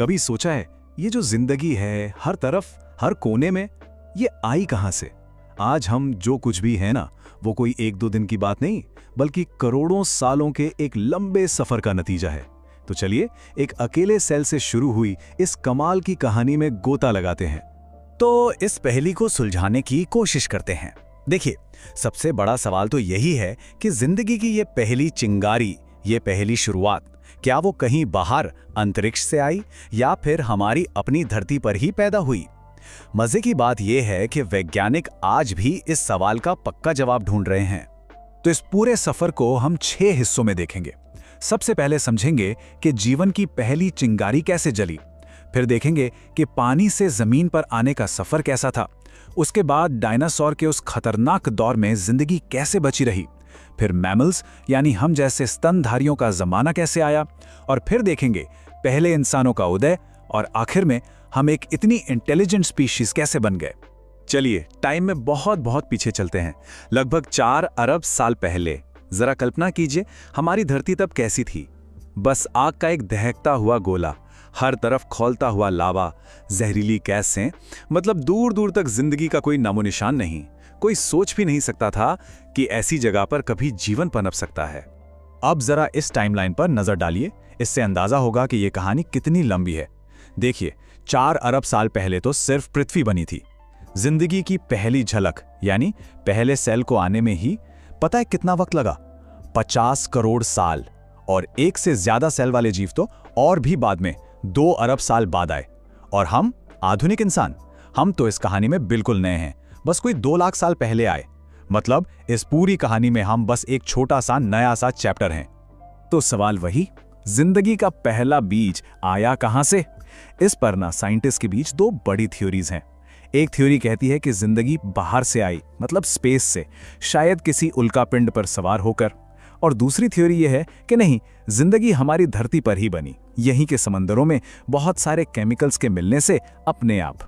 कभी सोचा है ये जो जिंदगी है हर तरफ हर कोने में, ये आई कहां से? आज हम जो कुछ भी है ना, वो कोई एक दो दिन की बात नहीं, बल्कि करोड़ों सालों के एक लंबे सफर का नतीजा है। तो चलिए एक अकेले सेल से शुरू हुई इस कमाल की कहानी में गोता लगाते हैं। तो इस पहेली को सुलझाने की कोशिश करते हैं। देखिए, सबसे बड़ा सवाल तो यही है कि जिंदगी की ये पहली चिंगारी, ये पहली शुरुआत, क्या वो कहीं बाहर अंतरिक्ष से आई या फिर हमारी अपनी धरती पर ही पैदा हुई? मजे की बात यह है कि वैज्ञानिक आज भी इस सवाल का पक्का जवाब ढूंढ रहे हैं। तो इस पूरे सफर को हम 6 हिस्सों में देखेंगे। सबसे पहले समझेंगे कि जीवन की पहली चिंगारी कैसे जली, फिर देखेंगे कि पानी से जमीन पर आने का सफर कैसा था, उसके बाद डायनासोर के उस खतरनाक दौर में जिंदगी कैसे बची रही, फिर मैमल्स यानी हम जैसे स्तनधारियों का जमाना कैसे आया, और फिर देखेंगे पहले इंसानों का उदय, और आखिर में हम एक इतनी इंटेलिजेंट स्पीशीज कैसे बन गए। चलिए टाइम में बहुत बहुत पीछे चलते हैं, लगभग 4 अरब साल पहले। जरा कल्पना कीजिए हमारी धरती तब कैसी थी। बस आग का एक दहकता हुआ गोला, हर तरफ खौलता हुआ लावा, जहरीली गैसें, मतलब दूर दूर तक जिंदगी का कोई नामोनिशान नहीं। कोई सोच भी नहीं सकता था कि ऐसी जगह पर कभी जीवन पनप सकता है। अब जरा इस टाइमलाइन पर नजर डालिए, इससे अंदाजा होगा कि यह कहानी कितनी लंबी है। देखिए, 4 अरब साल पहले तो सिर्फ पृथ्वी बनी थी। जिंदगी की पहली झलक यानी पहले सेल को आने में ही पता है कितना वक्त लगा? 50 करोड़ साल। और एक से ज्यादा सेल वाले जीव तो और भी बाद में 2 अरब साल बाद आए। और हम आधुनिक इंसान, हम तो इस कहानी में बिल्कुल नए हैं, बस कोई 2 लाख साल पहले आए। मतलब इस पूरी कहानी में हम बस एक छोटा सा नया सा चैप्टर हैं। तो सवाल वही, जिंदगी का पहला बीज आया कहां से? इस पर ना साइंटिस्ट के बीच 2 बड़ी थ्योरीज हैं। एक थ्योरी कहती है कि जिंदगी बाहर से आई, मतलब स्पेस से, शायद किसी उल्कापिंड पर सवार होकर। और दूसरी थ्योरी यह है कि नहीं, जिंदगी हमारी धरती पर ही बनी, यहीं के समंदरों में बहुत सारे केमिकल्स के मिलने से अपने आप।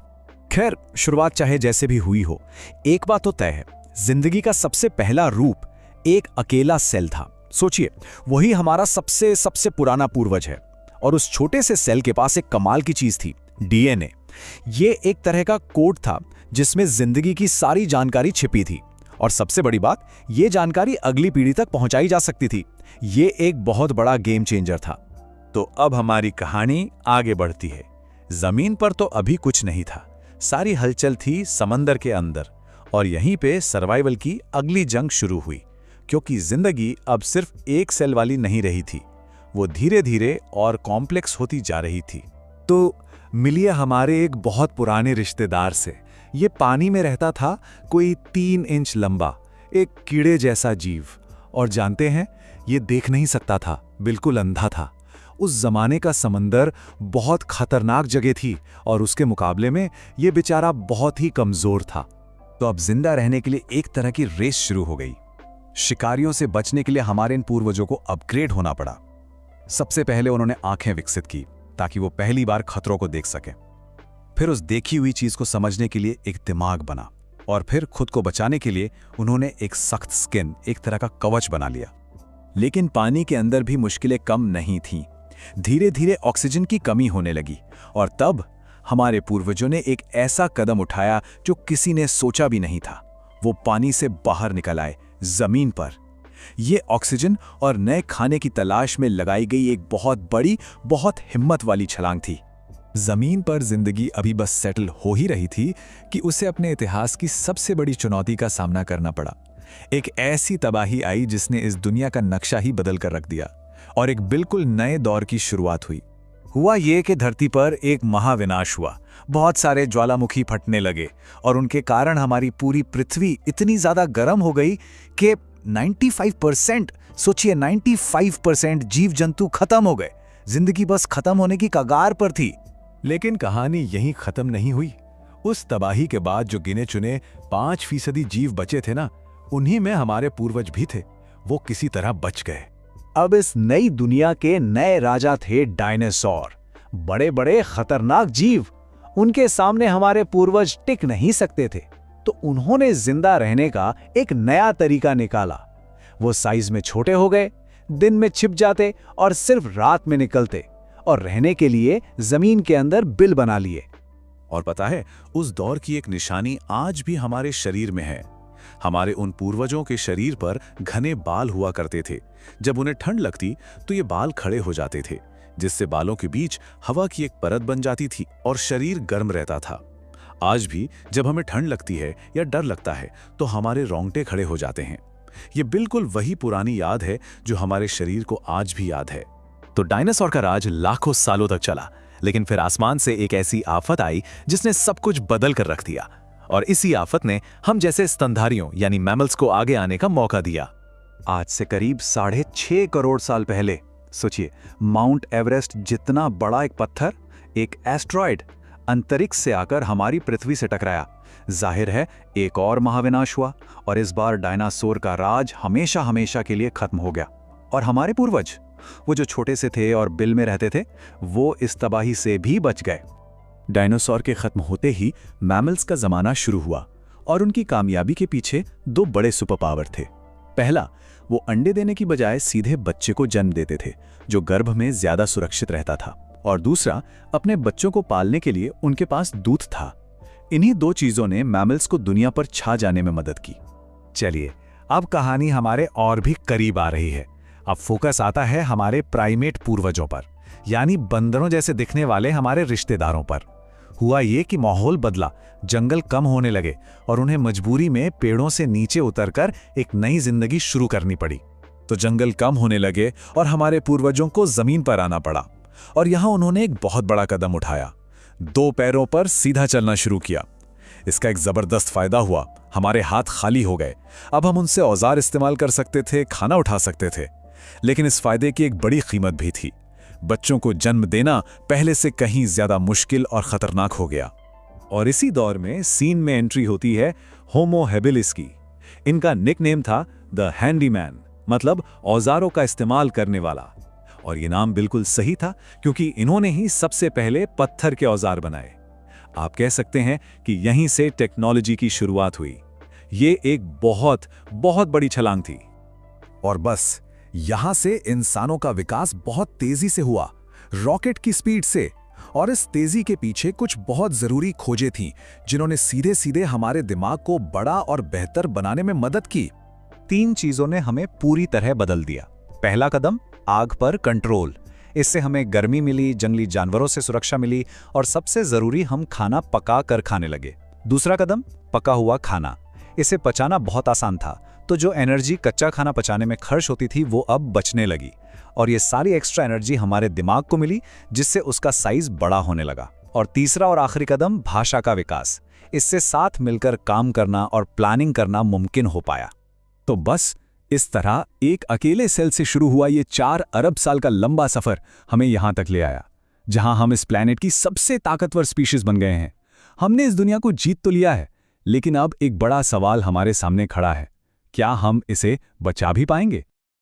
खैर, शुरुआत चाहे जैसे भी हुई हो, एक बात तो तय है, जिंदगी का सबसे पहला रूप एक अकेला सेल था। सोचिए, वही हमारा सबसे सबसे पुराना पूर्वज है। और उस छोटे से सेल के पास एक कमाल की चीज थी, डीएनए। ये एक तरह का कोड था जिसमें जिंदगी की सारी जानकारी छिपी थी। और सबसे बड़ी बात, ये जानकारी अगली पीढ़ी तक पहुंचाई जा सकती थी। ये एक बहुत बड़ा गेम चेंजर था। तो अब हमारी कहानी आगे बढ़ती है। जमीन पर तो अभी कुछ नहीं था, सारी हलचल थी समंदर के अंदर। और यहीं पे सर्वाइवल की अगली जंग शुरू हुई, क्योंकि जिंदगी अब सिर्फ एक सेल वाली नहीं रही थी, वो धीरे धीरे और कॉम्प्लेक्स होती जा रही थी। तो मिलिए हमारे एक बहुत पुराने रिश्तेदार से। ये पानी में रहता था, कोई 3 इंच लंबा, एक कीड़े जैसा जीव। और जानते हैं, ये देख नहीं सकता था, बिल्कुल अंधा था। उस जमाने का समंदर बहुत खतरनाक जगह थी, और उसके मुकाबले में ये बेचारा बहुत ही कमजोर था। तो अब जिंदा रहने के लिए एक तरह की रेस शुरू हो गई। शिकारियों से बचने के लिए हमारे इन पूर्वजों को अपग्रेड होना पड़ा। सबसे पहले उन्होंने आंखें विकसित की ताकि वो पहली बार खतरों को देख सकें। फिर उस देखी हुई चीज को समझने के लिए एक दिमाग बना। और फिर खुद को बचाने के लिए उन्होंने एक सख्त स्किन, एक तरह का कवच बना लिया। लेकिन पानी के अंदर भी मुश्किलें कम नहीं थीं। धीरे धीरे ऑक्सीजन की कमी होने लगी। और तब हमारे पूर्वजों ने एक ऐसा कदम उठाया जो किसी ने सोचा भी नहीं था। वो पानी से बाहर निकल आए, जमीन पर। ये ऑक्सीजन और नए खाने की तलाश में लगाई गई एक बहुत बड़ी, बहुत हिम्मत वाली छलांग थी। जमीन पर जिंदगी अभी बस सेटल हो ही रही थी कि उसे अपने इतिहास की सबसे बड़ी चुनौती का सामना करना पड़ा। एक ऐसी तबाही आई जिसने इस दुनिया का नक्शा ही बदल कर रख दिया, और एक बिल्कुल नए दौर की शुरुआत हुई। हुआ ये कि धरती पर एक महाविनाश हुआ। बहुत सारे ज्वालामुखी फटने लगे, और उनके कारण हमारी पूरी पृथ्वी इतनी ज्यादा गर्म हो गई कि 95%, सोचिए 95% जीव जंतु खत्म हो गए। जिंदगी बस खत्म होने की कगार पर थी। लेकिन कहानी यहीं खत्म नहीं हुई। उस तबाही के बाद जो गिने चुने 5% जीव बचे थे ना, उन्हीं में हमारे पूर्वज भी थे। वो किसी तरह बच गए। अब इस नई दुनिया के नए राजा थे डायनासोर, बड़े बड़े खतरनाक जीव। उनके सामने हमारे पूर्वज टिक नहीं सकते थे, तो उन्होंने जिंदा रहने का एक नया तरीका निकाला। वो साइज में छोटे हो गए, दिन में छिप जाते और सिर्फ रात में निकलते। और रहने के लिए जमीन के अंदर बिल बना लिए। और पता है, उस दौर की एक निशानी आज भी हमारे शरीर में है। हमारे उन पूर्वजों के शरीर पर घने बाल हुआ करते थे। जब उन्हें ठंड लगती तो ये बाल खड़े हो जाते थे, जिससे बालों के बीच हवा की एक परत बन जाती थी और शरीर गर्म रहता था। आज भी जब हमें ठंड लगती है या डर लगता है तो हमारे रोंगटे खड़े हो जाते हैं। ये बिल्कुल वही पुरानी याद है जो हमारे शरीर को आज भी याद है। तो डायनासोर का राज लाखों सालों तक चला, लेकिन फिर आसमान से एक ऐसी आफत आई जिसने सब कुछ बदल कर रख दिया। और इसी आफत ने हम जैसे स्तनधारियों यानी मैमल्स को आगे आने का मौका दिया। आज से करीब 6.5 करोड़ साल पहले सोचिए, माउंट एवरेस्ट जितना बड़ा एक पत्थर, एक एस्ट्रॉयड अंतरिक्ष से आकर हमारी पृथ्वी से टकराया। जाहिर है एक और महाविनाश हुआ और इस बार डायनासोर का राज हमेशा हमेशा के लिए खत्म हो गया। और हमारे पूर्वज, वो जो छोटे से थे और बिल में रहते थे, वो इस तबाही से भी बच गए। डायनासोर के खत्म होते ही मैमल्स का जमाना शुरू हुआ और उनकी कामयाबी के पीछे 2 बड़े सुपर पावर थे। पहला, वो अंडे देने की बजाय सीधे बच्चे को जन्म देते थे, जो गर्भ में ज्यादा सुरक्षित रहता था। और दूसरा, अपने बच्चों को पालने के लिए उनके पास दूध था। इन्हीं 2 चीजों ने मैमल्स को दुनिया पर छा जाने में मदद की। चलिए, अब कहानी हमारे और भी करीब आ रही है। अब फोकस आता है हमारे प्राइमेट पूर्वजों पर, यानी बंदरों जैसे दिखने वाले हमारे रिश्तेदारों पर। हुआ ये कि माहौल बदला, जंगल कम होने लगे और उन्हें मजबूरी में पेड़ों से नीचे उतरकर एक नई जिंदगी शुरू करनी पड़ी। तो जंगल कम होने लगे और हमारे पूर्वजों को जमीन पर आना पड़ा। और यहां उन्होंने एक बहुत बड़ा कदम उठाया, 2 पैरों पर सीधा चलना शुरू किया। इसका एक जबरदस्त फायदा हुआ, हमारे हाथ खाली हो गए। अब हम उनसे औजार इस्तेमाल कर सकते थे, खाना उठा सकते थे। लेकिन इस फायदे की एक बड़ी कीमत भी थी। बच्चों को जन्म देना पहले से कहीं ज्यादा मुश्किल और खतरनाक हो गया। और इसी दौर में सीन में एंट्री होती है होमो हैबिलिस की। इनका निकनेम था द हैंडीमैन, मतलब औजारों का इस्तेमाल करने वाला। और ये नाम बिल्कुल सही था, क्योंकि इन्होंने ही सबसे पहले पत्थर के औजार बनाए। आप कह सकते हैं कि यहीं से टेक्नोलॉजी की शुरुआत हुई। ये एक बहुत बहुत बड़ी छलांग थी। और बस यहां से इंसानों का विकास बहुत तेजी से हुआ, रॉकेट की स्पीड से। और इस तेजी के पीछे कुछ बहुत जरूरी खोजें थीं, जिन्होंने सीधे सीधे हमारे दिमाग को बड़ा और बेहतर बनाने में मदद की। 3 चीजों ने हमें पूरी तरह बदल दिया। पहला कदम, आग पर कंट्रोल। इससे हमें गर्मी मिली, जंगली जानवरों से सुरक्षा मिली और सबसे जरूरी, हम खाना पका कर खाने लगे। दूसरा कदम, पका हुआ खाना। इसे पचाना बहुत आसान था, तो जो एनर्जी कच्चा खाना पचाने में खर्च होती थी वो अब बचने लगी। और ये सारी एक्स्ट्रा एनर्जी हमारे दिमाग को मिली, जिससे उसका साइज बड़ा होने लगा। और तीसरा और आखिरी कदम, भाषा का विकास। इससे साथ मिलकर काम करना और प्लानिंग करना मुमकिन हो पाया। तो बस इस तरह एक अकेले सेल से शुरू हुआ ये 4 अरब साल का लंबा सफर हमें यहां तक ले आया, जहां हम इस प्लेनेट की सबसे ताकतवर स्पीशीज बन गए हैं। हमने इस दुनिया को जीत तो लिया है, लेकिन अब एक बड़ा सवाल हमारे सामने खड़ा है, क्या हम इसे बचा भी पाएंगे?